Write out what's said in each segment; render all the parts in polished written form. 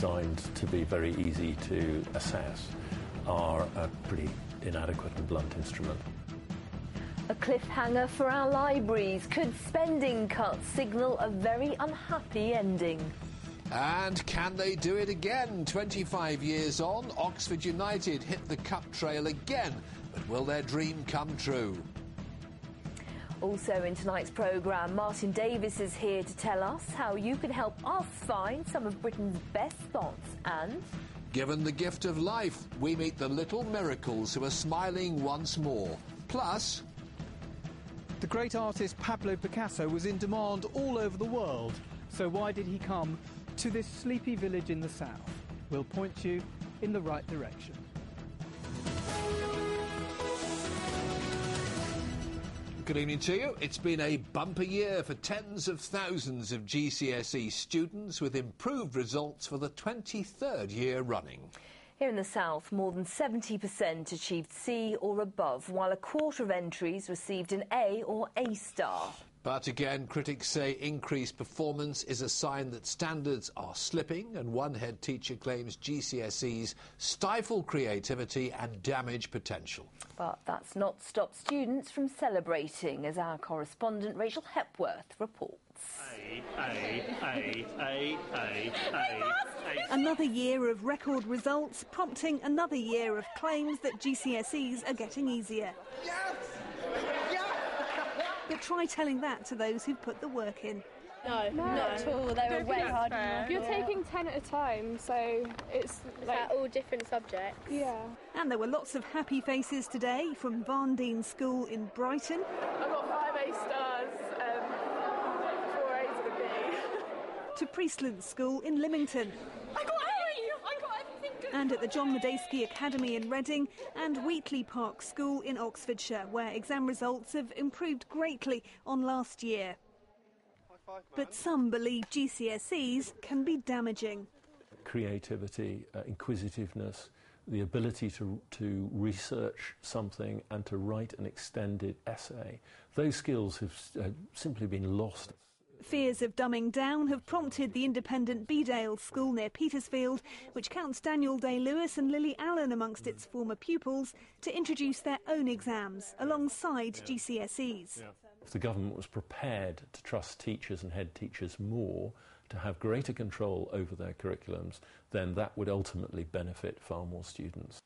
designed to be very easy to assess are a pretty inadequate and blunt instrument. A cliffhanger for our libraries. Could spending cuts signal a very unhappy ending? And can they do it again? 25 years on, Oxford United hit the cup trail again. But will their dream come true? Also in tonight's programme, Martin Davis is here to tell us how you can help us find some of Britain's best spots. And given the gift of life, we meet the little miracles who are smiling once more. Plus, the great artist Pablo Picasso was in demand all over the world. So why did he come to this sleepy village in the south? We'll point you in the right direction. Good evening to you. It's been a bumper year for tens of thousands of GCSE students with improved results for the 23rd year running. Here in the south, more than 70% achieved C or above, while a quarter of entries received an A or A star. But again, critics say increased performance is a sign that standards are slipping, and one head teacher claims GCSEs stifle creativity and damage potential. But that's not stopped students from celebrating, as our correspondent Rachel Hepworth reports. Another year of record results, prompting another year of claims that GCSEs are getting easier. Yes! But try telling that to those who've put the work in. No, not at all. They were way harder. You're taking 10 at a time, so it's like all different subjects. Yeah. And there were lots of happy faces today from Varndine School in Brighton. I got 5 A stars, 4 A's and a B. To Priestland School in Lymington. I got A! I got everything good. And at the John Medeski Academy in Reading and Wheatley Park School in Oxfordshire, where exam results have improved greatly on last year. But some believe GCSEs can be damaging. Creativity, inquisitiveness, the ability to research something and to write an extended essay, those skills have simply been lost. Fears of dumbing down have prompted the independent Bedales School near Petersfield, which counts Daniel Day-Lewis and Lily Allen amongst its former pupils, to introduce their own exams alongside GCSEs. If the government was prepared to trust teachers and head teachers more, to have greater control over their curriculums, then that would ultimately benefit far more students.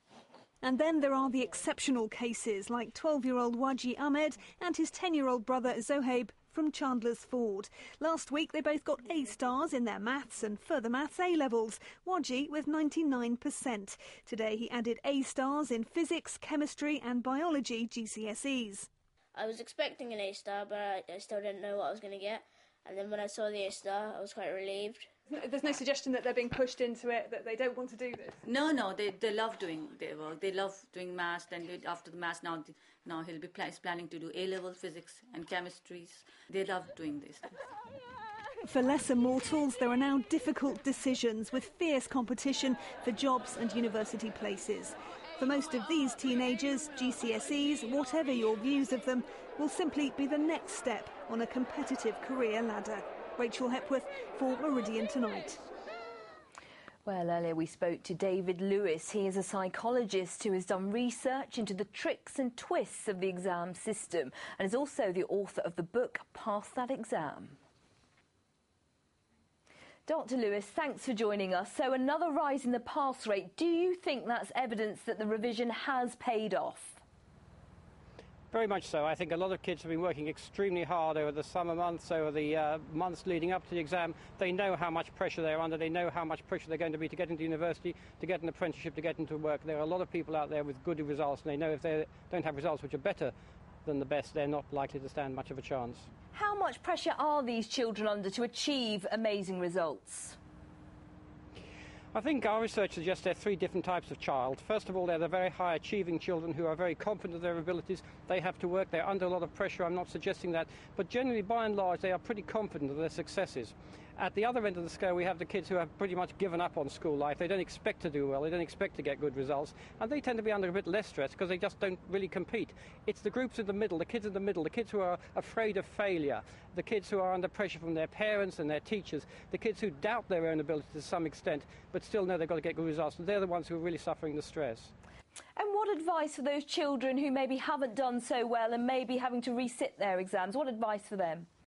And then there are the exceptional cases, like 12-year-old Waji Ahmed and his 10-year-old brother Zohaib from Chandler's Ford. Last week they both got A stars in their maths and further maths A-levels, Waji with 99%. Today he added A stars in physics, chemistry and biology GCSEs. I was expecting an A star, but I still didn't know what I was going to get. And then when I saw the A star, I was quite relieved. There's no suggestion that they're being pushed into it, that they don't want to do this? No, they love doing their work. They love doing maths. Then after the maths, now he'll be planning to do A-level physics and chemistries. They love doing this. For lesser mortals, there are now difficult decisions with fierce competition for jobs and university places. For most of these teenagers, GCSEs, whatever your views of them, will simply be the next step on a competitive career ladder. Rachel Hepworth for Meridian Tonight. Well, earlier we spoke to David Lewis. He is a psychologist who has done research into the tricks and twists of the exam system and is also the author of the book Pass That Exam. Dr. Lewis, thanks for joining us. So another rise in the pass rate. Do you think that's evidence that the revision has paid off? Very much so. I think a lot of kids have been working extremely hard over the summer months, over the months leading up to the exam. They know how much pressure they're under. They know how much pressure they're going to be to get into university, to get an apprenticeship, to get into work. There are a lot of people out there with good results, and they know if they don't have results which are better than the best, they're not likely to stand much of a chance. How much pressure are these children under to achieve amazing results? I think our research suggests there are 3 different types of child. First of all, they're the very high achieving children who are very confident of their abilities. They have to work, they're under a lot of pressure, I'm not suggesting that. But generally, by and large, they are pretty confident of their successes. At the other end of the scale, we have the kids who have pretty much given up on school life. They don't expect to do well, they don't expect to get good results, and they tend to be under a bit less stress because they just don't really compete. It's the groups in the middle, the kids in the middle, the kids who are afraid of failure, the kids who are under pressure from their parents and their teachers, the kids who doubt their own ability to some extent, but still know they've got to get good results. They're the ones who are really suffering the stress. And what advice for those children who maybe haven't done so well and maybe having to resit their exams? What advice for them?